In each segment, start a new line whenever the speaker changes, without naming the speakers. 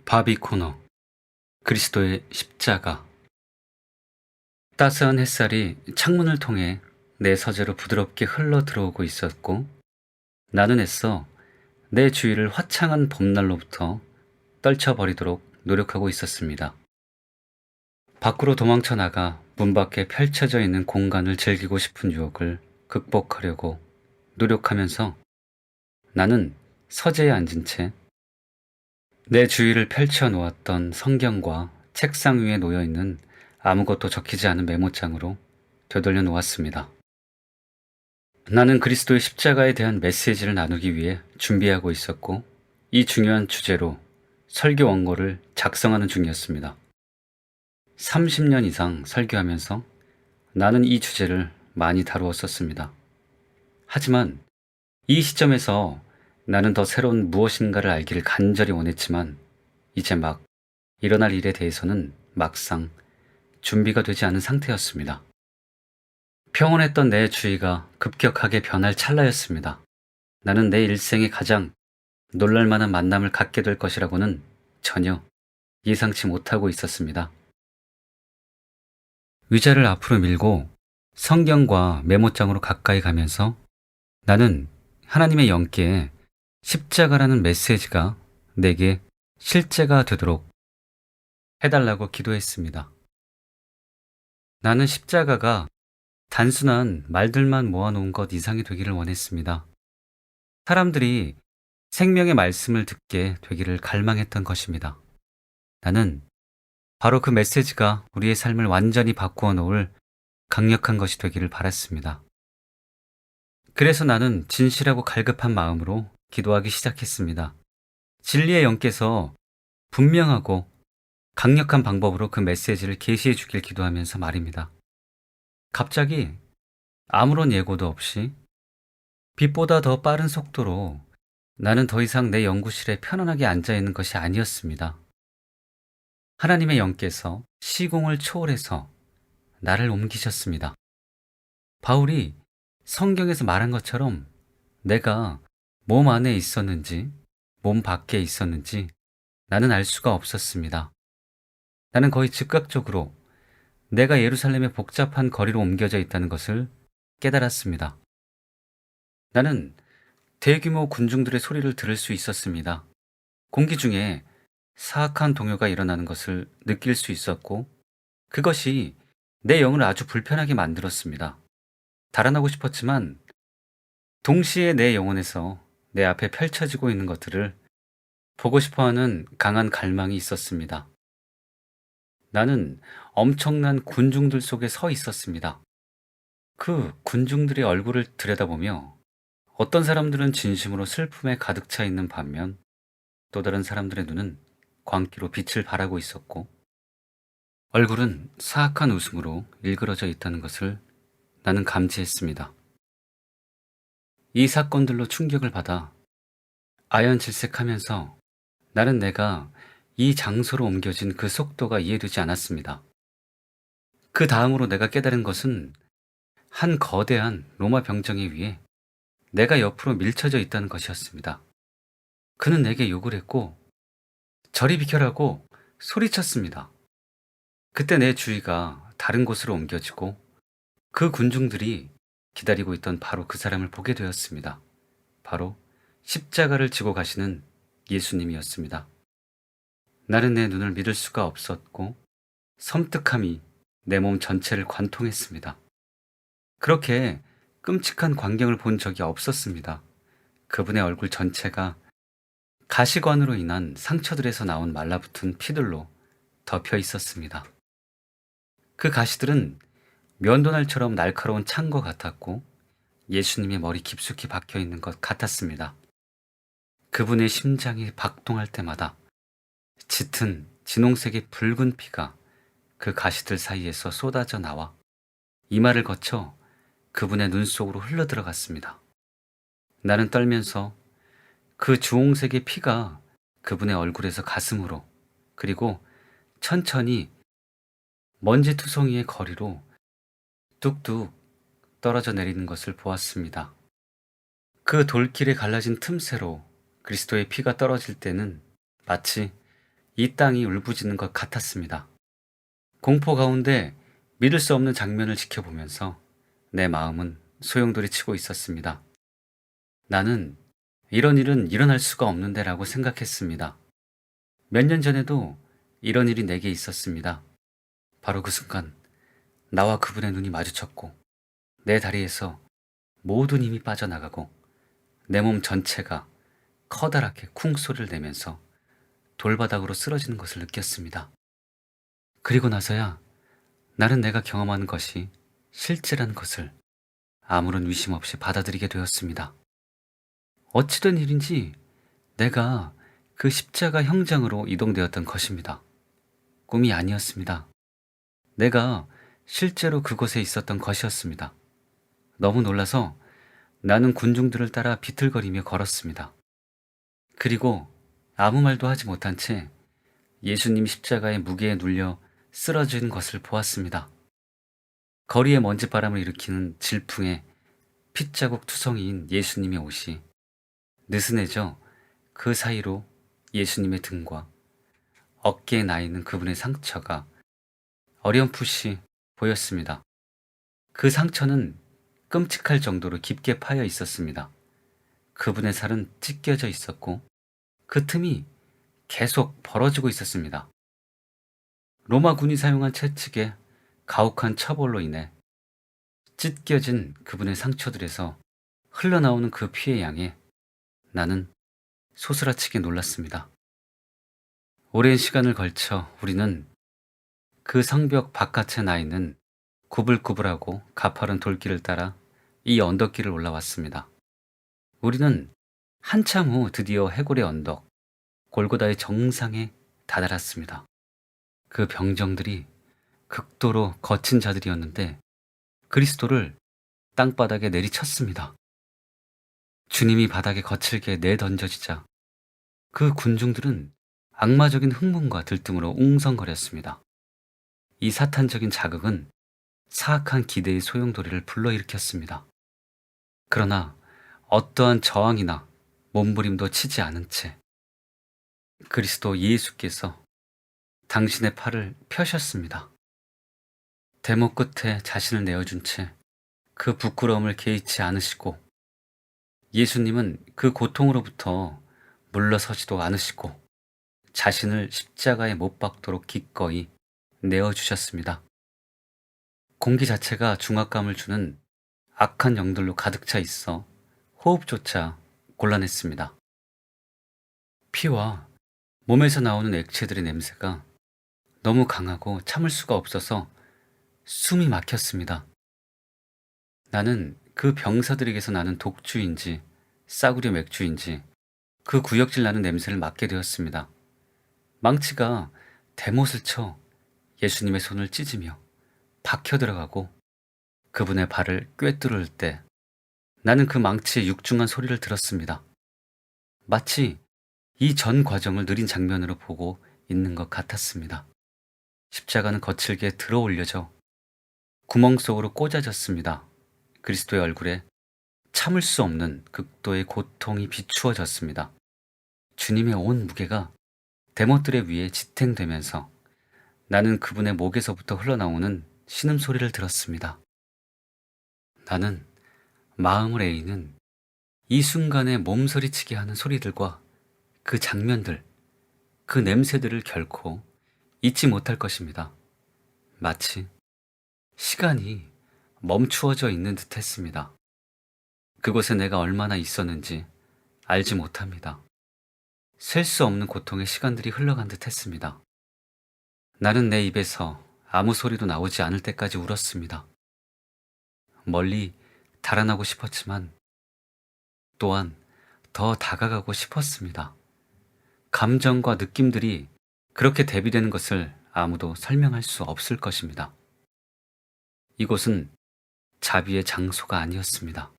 바비 코너 그리스도의 십자가. 따스한 햇살이 창문을 통해 내 서재로 부드럽게 흘러 들어오고 있었고, 나는 애써 내 주위를 화창한 봄날로부터 떨쳐버리도록 노력하고 있었습니다. 밖으로 도망쳐 나가 문 밖에 펼쳐져 있는 공간을 즐기고 싶은 유혹을 극복하려고 노력하면서, 나는 서재에 앉은 채 내 주위를 펼쳐 놓았던 성경과 책상 위에 놓여 있는 아무것도 적히지 않은 메모장으로 되돌려 놓았습니다. 나는 그리스도의 십자가에 대한 메시지를 나누기 위해 준비하고 있었고, 이 중요한 주제로 설교 원고를 작성하는 중이었습니다. 30년 이상 설교하면서 나는 이 주제를 많이 다루었었습니다. 하지만 이 시점에서 나는 더 새로운 무엇인가를 알기를 간절히 원했지만, 이제 막 일어날 일에 대해서는 막상 준비가 되지 않은 상태였습니다. 평온했던 내 주위가 급격하게 변할 찰나였습니다. 나는 내 일생에 가장 놀랄만한 만남을 갖게 될 것이라고는 전혀 예상치 못하고 있었습니다. 의자를 앞으로 밀고 성경과 메모장으로 가까이 가면서 나는 하나님의 영께 십자가라는 메시지가 내게 실제가 되도록 해달라고 기도했습니다. 나는 십자가가 단순한 말들만 모아놓은 것 이상이 되기를 원했습니다. 사람들이 생명의 말씀을 듣게 되기를 갈망했던 것입니다. 나는 바로 그 메시지가 우리의 삶을 완전히 바꾸어 놓을 강력한 것이 되기를 바랐습니다. 그래서 나는 진실하고 갈급한 마음으로 기도하기 시작했습니다. 진리의 영께서 분명하고 강력한 방법으로 그 메시지를 계시해 주길 기도하면서 말입니다. 갑자기 아무런 예고도 없이 빛보다 더 빠른 속도로 나는 더 이상 내 연구실에 편안하게 앉아 있는 것이 아니었습니다. 하나님의 영께서 시공을 초월해서 나를 옮기셨습니다. 바울이 성경에서 말한 것처럼 내가 몸 안에 있었는지 몸 밖에 있었는지 나는 알 수가 없었습니다. 나는 거의 즉각적으로 내가 예루살렘의 복잡한 거리로 옮겨져 있다는 것을 깨달았습니다. 나는 대규모 군중들의 소리를 들을 수 있었습니다. 공기 중에 사악한 동요가 일어나는 것을 느낄 수 있었고, 그것이 내 영을 아주 불편하게 만들었습니다. 달아나고 싶었지만 동시에 내 영혼에서 내 앞에 펼쳐지고 있는 것들을 보고 싶어하는 강한 갈망이 있었습니다. 나는 엄청난 군중들 속에 서 있었습니다. 그 군중들의 얼굴을 들여다보며 어떤 사람들은 진심으로 슬픔에 가득 차 있는 반면, 또 다른 사람들의 눈은 광기로 빛을 발하고 있었고, 얼굴은 사악한 웃음으로 일그러져 있다는 것을 나는 감지했습니다. 이 사건들로 충격을 받아 아연질색하면서 나는 내가 이 장소로 옮겨진 그 속도가 이해되지 않았습니다. 그 다음으로 내가 깨달은 것은 한 거대한 로마 병정에 의해 내가 옆으로 밀쳐져 있다는 것이었습니다. 그는 내게 욕을 했고 저리 비켜라고 소리쳤습니다. 그때 내 주위가 다른 곳으로 옮겨지고 그 군중들이 기다리고 있던 바로 그 사람을 보게 되었습니다. 바로 십자가를 지고 가시는 예수님이었습니다. 나는 내 눈을 믿을 수가 없었고 섬뜩함이 내 몸 전체를 관통했습니다. 그렇게 끔찍한 광경을 본 적이 없었습니다. 그분의 얼굴 전체가 가시관으로 인한 상처들에서 나온 말라붙은 피들로 덮여 있었습니다. 그 가시들은 면도날처럼 날카로운 창과 같았고 예수님의 머리 깊숙이 박혀 있는 것 같았습니다. 그분의 심장이 박동할 때마다 짙은 진홍색의 붉은 피가 그 가시들 사이에서 쏟아져 나와 이마를 거쳐 그분의 눈 속으로 흘러 들어갔습니다. 나는 떨면서 그 주홍색의 피가 그분의 얼굴에서 가슴으로, 그리고 천천히 먼지투성이의 거리로 뚝뚝 떨어져 내리는 것을 보았습니다. 그 돌길에 갈라진 틈새로 그리스도의 피가 떨어질 때는 마치 이 땅이 울부짖는 것 같았습니다. 공포 가운데 믿을 수 없는 장면을 지켜보면서 내 마음은 소용돌이 치고 있었습니다. 나는 이런 일은 일어날 수가 없는데 라고 생각했습니다. 몇 년 전에도 이런 일이 내게 있었습니다. 바로 그 순간 나와 그분의 눈이 마주쳤고 내 다리에서 모든 힘이 빠져나가고 내 몸 전체가 커다랗게 쿵 소리를 내면서 돌바닥으로 쓰러지는 것을 느꼈습니다. 그리고 나서야 나는 내가 경험하는 것이 실제라는 것을 아무런 의심 없이 받아들이게 되었습니다. 어찌된 일인지 내가 그 십자가 형장으로 이동되었던 것입니다. 꿈이 아니었습니다. 내가 실제로 그곳에 있었던 것이었습니다. 너무 놀라서 나는 군중들을 따라 비틀거리며 걸었습니다. 그리고 아무 말도 하지 못한 채 예수님 십자가의 무게에 눌려 쓰러진 것을 보았습니다. 거리에 먼지바람을 일으키는 질풍에 핏자국 투성이인 예수님의 옷이 느슨해져 그 사이로 예수님의 등과 어깨에 나 있는 그분의 상처가 어렴풋이 보였습니다. 그 상처는 끔찍할 정도로 깊게 파여 있었습니다. 그분의 살은 찢겨져 있었고 그 틈이 계속 벌어지고 있었습니다. 로마군이 사용한 채찍의 가혹한 처벌로 인해 찢겨진 그분의 상처들에서 흘러나오는 그 피의 양에 나는 소스라치게 놀랐습니다. 오랜 시간을 걸쳐 우리는 그 성벽 바깥에 나 있는 구불구불하고 가파른 돌길을 따라 이 언덕길을 올라왔습니다. 우리는 한참 후 드디어 해골의 언덕, 골고다의 정상에 다다랐습니다. 그 병정들이 극도로 거친 자들이었는데 그리스도를 땅바닥에 내리쳤습니다. 주님이 바닥에 거칠게 내던져지자 그 군중들은 악마적인 흥분과 들뜸으로 웅성거렸습니다. 이 사탄적인 자극은 사악한 기대의 소용돌이를 불러일으켰습니다. 그러나 어떠한 저항이나 몸부림도 치지 않은 채 그리스도 예수께서 당신의 팔을 펴셨습니다. 대목 끝에 자신을 내어준 채 그 부끄러움을 개의치 않으시고 예수님은 그 고통으로부터 물러서지도 않으시고 자신을 십자가에 못 박도록 기꺼이 내어주셨습니다. 공기 자체가 중압감을 주는 악한 영들로 가득 차 있어 호흡조차 곤란했습니다. 피와 몸에서 나오는 액체들의 냄새가 너무 강하고 참을 수가 없어서 숨이 막혔습니다. 나는 그 병사들에게서 나는 독주인지 싸구려 맥주인지 그 구역질 나는 냄새를 맡게 되었습니다. 망치가 대못을 쳐 예수님의 손을 찢으며 박혀 들어가고 그분의 발을 꿰뚫을 때 나는 그 망치의 육중한 소리를 들었습니다. 마치 이 전 과정을 느린 장면으로 보고 있는 것 같았습니다. 십자가는 거칠게 들어 올려져 구멍 속으로 꽂아졌습니다. 그리스도의 얼굴에 참을 수 없는 극도의 고통이 비추어졌습니다. 주님의 온 무게가 대못들의 위에 지탱되면서 나는 그분의 목에서부터 흘러나오는 신음소리를 들었습니다. 나는 마음을 에이는 이 순간에 몸서리치게 하는 소리들과 그 장면들, 그 냄새들을 결코 잊지 못할 것입니다. 마치 시간이 멈추어져 있는 듯 했습니다. 그곳에 내가 얼마나 있었는지 알지 못합니다. 셀 수 없는 고통의 시간들이 흘러간 듯 했습니다. 나는 내 입에서 아무 소리도 나오지 않을 때까지 울었습니다. 멀리 달아나고 싶었지만 또한 더 다가가고 싶었습니다. 감정과 느낌들이 그렇게 대비되는 것을 아무도 설명할 수 없을 것입니다. 이곳은 자비의 장소가 아니었습니다.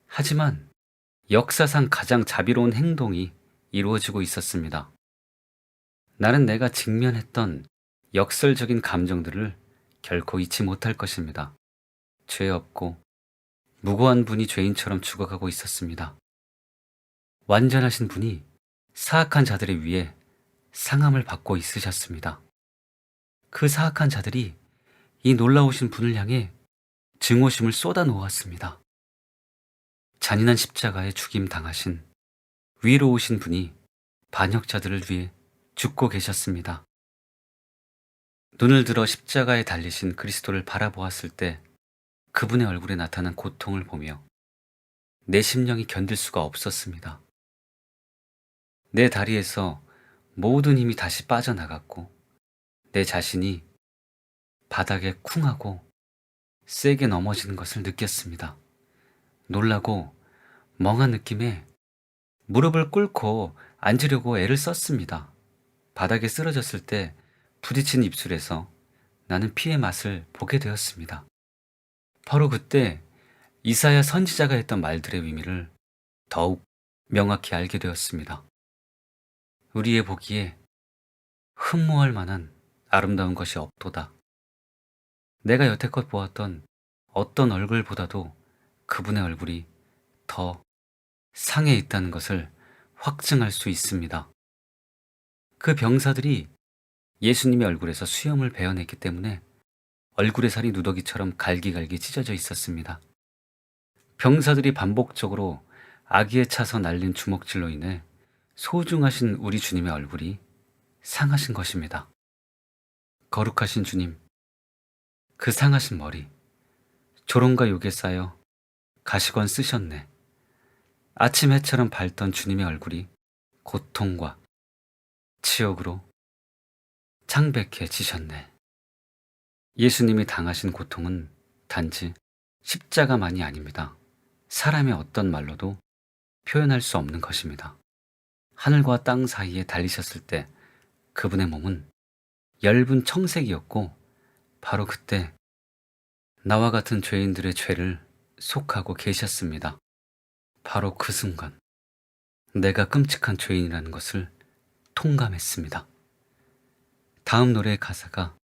하지만 역사상 가장 자비로운 행동이 이루어지고 있었습니다. 나는 내가 직면했던 역설적인 감정들을 결코 잊지 못할 것입니다. 죄 없고 무고한 분이 죄인처럼 죽어가고 있었습니다. 완전하신 분이 사악한 자들에 위해 상함을 받고 있으셨습니다. 그 사악한 자들이 이 놀라우신 분을 향해 증오심을 쏟아 놓았습니다. 잔인한 십자가에 죽임 당하신 위로우신 분이 반역자들을 위해 죽고 계셨습니다. 눈을 들어 십자가에 달리신 그리스도를 바라보았을 때 그분의 얼굴에 나타난 고통을 보며 내 심령이 견딜 수가 없었습니다. 내 다리에서 모든 힘이 다시 빠져나갔고 내 자신이 바닥에 쿵하고 세게 넘어지는 것을 느꼈습니다. 놀라고 멍한 느낌에 무릎을 꿇고 앉으려고 애를 썼습니다. 바닥에 쓰러졌을 때 부딪힌 입술에서 나는 피의 맛을 보게 되었습니다. 바로 그때 이사야 선지자가 했던 말들의 의미를 더욱 명확히 알게 되었습니다. 우리의 보기에 흠모할 만한 아름다운 것이 없도다. 내가 여태껏 보았던 어떤 얼굴보다도 그분의 얼굴이 더 상해 있다는 것을 확증할 수 있습니다. 그 병사들이 예수님의 얼굴에서 수염을 베어냈기 때문에 얼굴의 살이 누더기처럼 갈기갈기 찢어져 있었습니다. 병사들이 반복적으로 아기에 차서 날린 주먹질로 인해 소중하신 우리 주님의 얼굴이 상하신 것입니다. 거룩하신 주님, 그 상하신 머리, 조롱과 욕에 쌓여 가시관 쓰셨네. 아침 해처럼 밝던 주님의 얼굴이 고통과 치욕으로 창백해지셨네. 예수님이 당하신 고통은 단지 십자가만이 아닙니다. 사람의 어떤 말로도 표현할 수 없는 것입니다. 하늘과 땅 사이에 달리셨을 때 그분의 몸은 엷은 청색이었고 바로 그때 나와 같은 죄인들의 죄를 속하고 계셨습니다. 바로 그 순간 내가 끔찍한 죄인이라는 것을 통감했습니다. 다음 노래의 가사가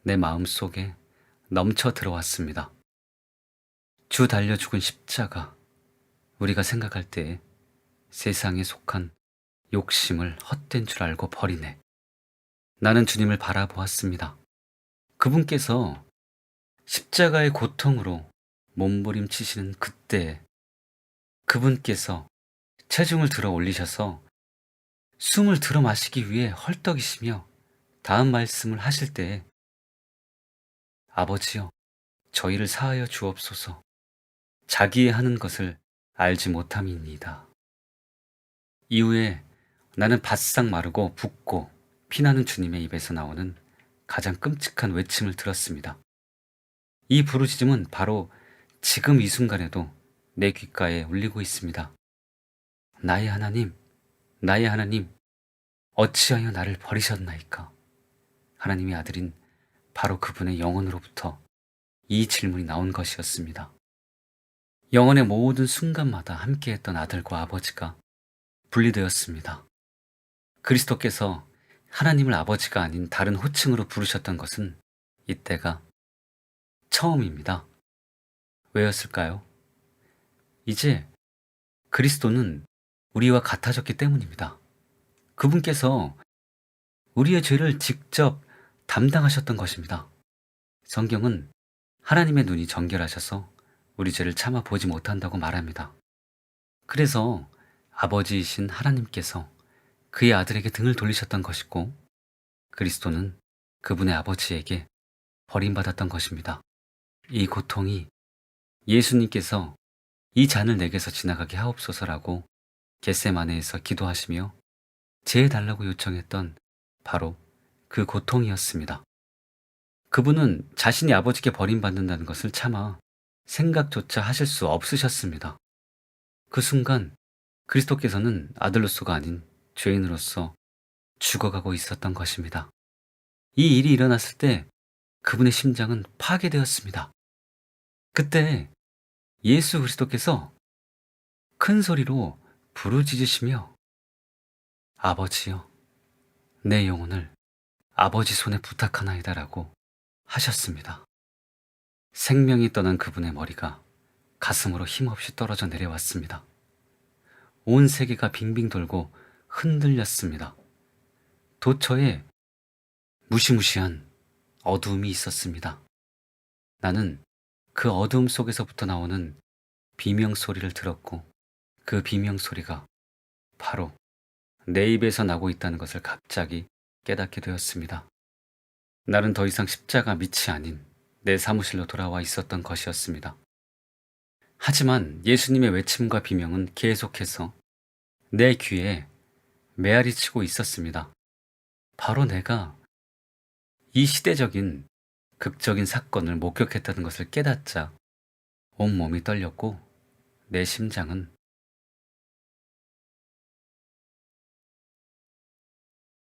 내 마음속에 넘쳐 들어왔습니다. 주 달려 죽은 십자가, 우리가 생각할 때에 세상에 속한 욕심을 헛된 줄 알고 버리네. 나는 주님을 바라보았습니다. 그분께서 십자가의 고통으로 몸부림치시는 그때에 그분께서 체중을 들어 올리셔서 숨을 들어 마시기 위해 헐떡이시며 다음 말씀을 하실 때에 아버지여, 저희를 사하여 주옵소서. 자기의 하는 것을 알지 못함이니이다. 이후에 나는 바싹 마르고 붓고 피나는 주님의 입에서 나오는 가장 끔찍한 외침을 들었습니다. 이 부르짖음은 바로 지금 이 순간에도 내 귓가에 울리고 있습니다. 나의 하나님, 나의 하나님, 어찌하여 나를 버리셨나이까? 하나님의 아들인 바로 그분의 영혼으로부터 이 질문이 나온 것이었습니다. 영혼의 모든 순간마다 함께했던 아들과 아버지가 분리되었습니다. 그리스도께서 하나님을 아버지가 아닌 다른 호칭으로 부르셨던 것은 이때가 처음입니다. 왜였을까요? 이제 그리스도는 우리와 같아졌기 때문입니다. 그분께서 우리의 죄를 직접 담당하셨던 것입니다. 성경은 하나님의 눈이 정결하셔서 우리 죄를 참아 보지 못한다고 말합니다. 그래서 아버지이신 하나님께서 그의 아들에게 등을 돌리셨던 것이고 그리스도는 그분의 아버지에게 버림받았던 것입니다. 이 고통이 예수님께서 이 잔을 내게서 지나가게 하옵소서라고 겟세마네에서 기도하시며 제해달라고 요청했던 바로 그 고통이었습니다. 그분은 자신이 아버지께 버림받는다는 것을 차마 생각조차 하실 수 없으셨습니다. 그 순간 그리스도께서는 아들로서가 아닌 죄인으로서 죽어가고 있었던 것입니다. 이 일이 일어났을 때 그분의 심장은 파괴되었습니다. 그때 예수 그리스도께서 큰 소리로 부르짖으시며 아버지여, 내 영혼을 아버지 손에 부탁하나이다라고 하셨습니다. 생명이 떠난 그분의 머리가 가슴으로 힘없이 떨어져 내려왔습니다. 온 세계가 빙빙 돌고 흔들렸습니다. 도처에 무시무시한 어두움이 있었습니다. 나는 그 어두움 속에서부터 나오는 비명 소리를 들었고 그 비명 소리가 바로 내 입에서 나고 있다는 것을 갑자기 깨닫게 되었습니다. 나는 더 이상 십자가 밑이 아닌 내 사무실로 돌아와 있었던 것이었습니다. 하지만 예수님의 외침과 비명은 계속해서 내 귀에 메아리 치고 있었습니다. 바로 내가 이 시대적인 극적인 사건을 목격했다는 것을 깨닫자 온몸이 떨렸고 내 심장은